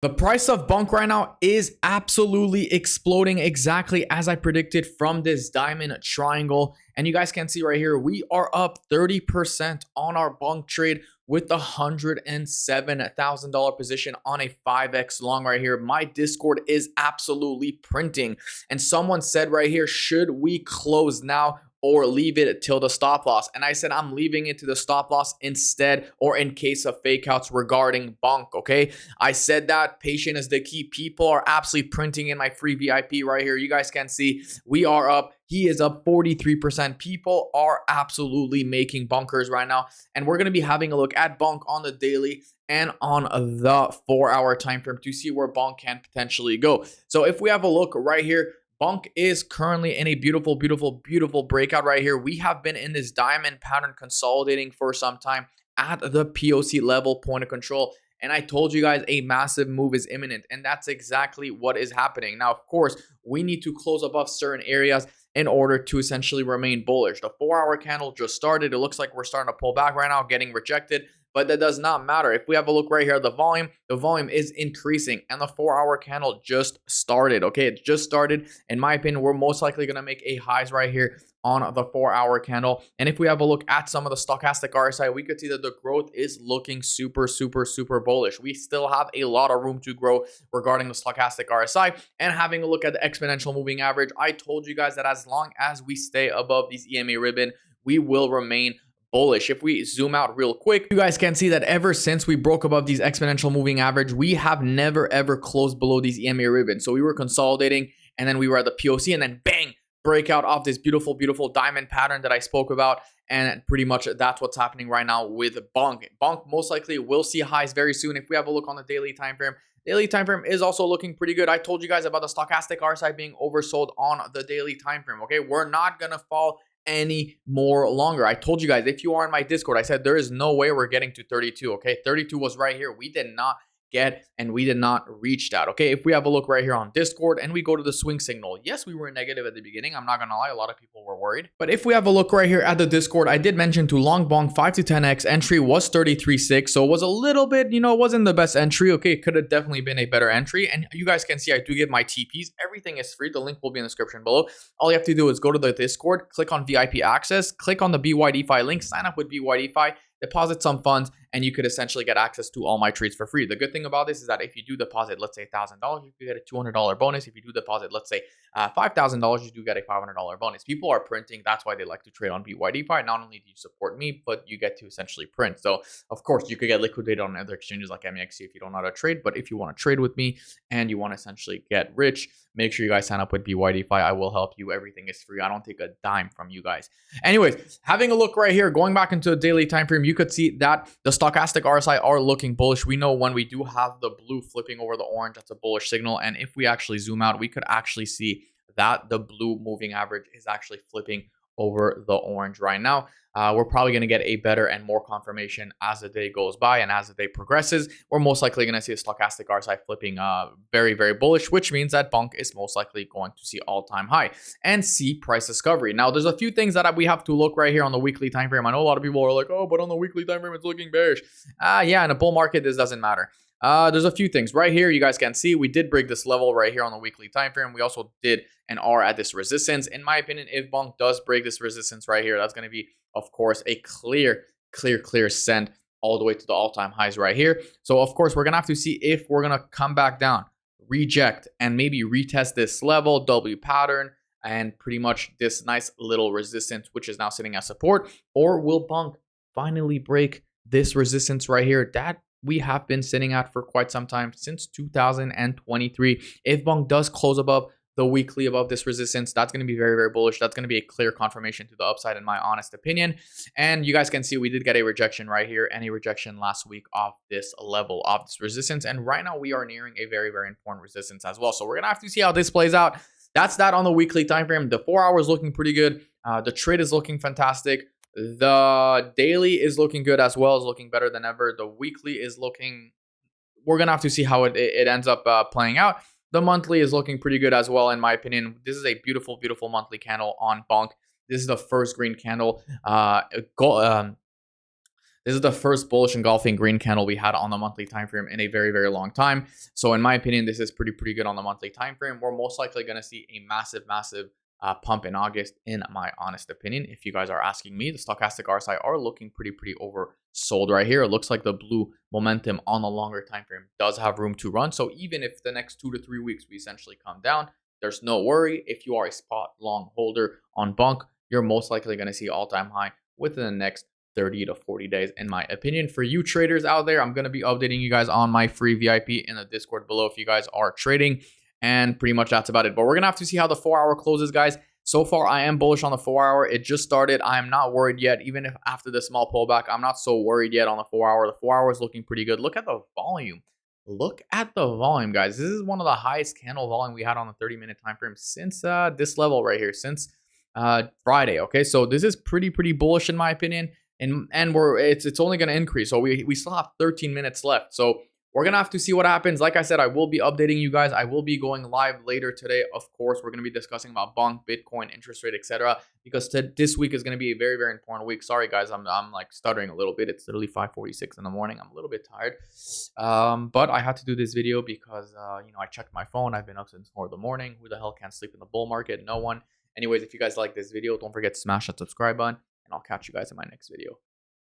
The price of Bonk right now is absolutely exploding, exactly as I predicted from this diamond triangle. And you guys can see right here, we are up 30% on our Bonk trade with the $107,000 position on a 5x long right here. My Discord is absolutely printing. And someone said right here, should we close now or leave it till the stop loss? And I said I'm leaving it to the stop loss instead, or in case of fake outs regarding Bonk. Okay, I said that patient is the key. People are absolutely printing in my free VIP right here. You guys can see we are up. He is up 43%. People are absolutely making bunkers right now. And we're going to be having a look at Bonk on the daily and on the 4-hour time frame to see where Bonk can potentially go. So if we have a look right here, Bonk is currently in a beautiful, beautiful, beautiful breakout right here. We have been in this diamond pattern consolidating for some time at the POC level point of control. And I told you guys a massive move is imminent. And that's exactly what is happening. Now, of course, we need to close above certain areas in order to essentially remain bullish. The 4-hour candle just started. It looks like we're starting to pull back right now, getting rejected. But that does not matter. If we have a look right here at the volume is increasing and the 4-hour candle just started. Okay, it just started. In my opinion, we're most likely going to make a highs right here on the 4-hour candle. And if we have a look at some of the stochastic RSI, we could see that the growth is looking super, super, super bullish. We still have a lot of room to grow regarding the stochastic RSI. And having a look at the exponential moving average, I told you guys that as long as we stay above these EMA ribbon, we will remain bullish. If we zoom out real quick, you guys can see that ever since we broke above these exponential moving average, we have never ever closed below these EMA ribbons. So we were consolidating and then we were at the POC and then bang, breakout off this beautiful, beautiful diamond pattern that I spoke about. And pretty much that's what's happening right now with Bonk. Bonk most likely will see highs very soon. If we have a look on the daily time frame, daily time frame is also looking pretty good. I told you guys about the stochastic RSI being oversold on the daily time frame. Okay, we're not gonna fall any more longer. I told you guys, if you are in my Discord, I said there is no way we're getting to 32. Okay, 32 was right here. We did not get and we did not reach that. Okay, if we have a look right here on Discord and we go to the swing signal, yes, we were negative at the beginning. I'm not gonna lie, a lot of people were worried. But if we have a look right here at the Discord, I did mention to long Bonk 5 to 10x entry was 33.6, so it was a little bit, it wasn't the best entry. Okay, it could have definitely been a better entry. And you guys can see I do give my TPs. Everything is free. The link will be in the description below. All you have to do is go to the Discord, click on VIP access, click on the BYDFi link, sign up with BYDFi, deposit some funds, and you could essentially get access to all my trades for free. The good thing about this is that if you do deposit, let's say $1,000, you could get a $200 bonus. If you do deposit, let's say $5,000, you do get a $500 bonus. People are printing. That's why they like to trade on BYDFi. Not only do you support me, but you get to essentially print. So, of course, you could get liquidated on other exchanges like MEXC if you don't know how to trade. But if you want to trade with me and you want to essentially get rich, make sure you guys sign up with BYDFi. I will help you. Everything is free. I don't take a dime from you guys. Anyways, having a look right here, going back into the daily time frame, you could see that the stochastic RSI are looking bullish. We know when we do have the blue flipping over the orange, that's a bullish signal. And if we actually zoom out, we could actually see that the blue moving average is actually flipping over the orange right now. We're probably going to get a better and more confirmation as the day goes by and as the day progresses. We're most likely going to see a stochastic RSI flipping very, very bullish, which means that Bonk is most likely going to see all-time high and see price discovery. Now, there's a few things that we have to look right here on the weekly time frame. I know a lot of people are like, oh, but on the weekly time frame, it's looking bearish. Yeah, in a bull market, this doesn't matter. There's a few things right here. You guys can see we did break this level right here on the weekly time frame. We also did an R at this resistance. In my opinion, if Bonk does break this resistance right here, that's going to be, of course, a clear send all the way to the all-time highs right here. So, of course, we're going to have to see if we're going to come back down, reject, and maybe retest this level, W pattern, and pretty much this nice little resistance, which is now sitting as support. Or will Bonk finally break this resistance right here that we have been sitting at for quite some time, since 2023. If Bonk does close above the weekly above this resistance, that's going to be very, very bullish. That's going to be a clear confirmation to the upside, in my honest opinion. And you guys can see we did get a rejection right here and a rejection last week off this level, off this resistance. And right now we are nearing a very, very important resistance as well. So we're going to have to see how this plays out. That's that on the weekly time frame. The 4 hours looking pretty good. The trade is looking fantastic. The daily is looking good as well, is looking better than ever. The weekly is looking, we're going to have to see how it ends up playing out. The monthly is looking pretty good as well, in my opinion. This is a beautiful, beautiful monthly candle on Bonk. This is the first green candle. This This is the first bullish engulfing green candle we had on the monthly time frame in a very, very long time. So in my opinion, this is pretty good on the monthly time frame. We're most likely going to see a massive pump in August, in my honest opinion. If you guys are asking me, the stochastic RSI are looking pretty oversold right here. It looks like the blue momentum on the longer time frame does have room to run. So even if the next 2 to 3 weeks we essentially come down, there's no worry. If you are a spot long holder on Bonk, you're most likely going to see all-time high within the next 30 to 40 days, in my opinion. For you traders out there, I'm going to be updating you guys on my free VIP in the Discord below if you guys are trading. And pretty much that's about it. But we're going to have to see how the 4-hour closes, guys. So far, I am bullish on the 4-hour. It just started. I am not worried yet. Even if after the small pullback, I'm not so worried yet on the 4-hour. The 4-hour is looking pretty good. Look at the volume. Look at the volume, guys. This is one of the highest candle volume we had on the 30-minute time frame since this level right here, since Friday. Okay, so this is pretty bullish in my opinion, and it's only going to increase. So we still have 13 minutes left. So we're going to have to see what happens. Like I said, I will be updating you guys. I will be going live later today. Of course, we're going to be discussing about Bonk, Bitcoin, interest rate, etc. Because this week is going to be a very important week. Sorry, guys, I'm like stuttering a little bit. It's literally 5:46 in the morning. I'm a little bit tired. But I had to do this video because, I checked my phone. I've been up since 4 in the morning. Who the hell can't sleep in the bull market? No one. Anyways, if you guys like this video, don't forget to smash that subscribe button, and I'll catch you guys in my next video.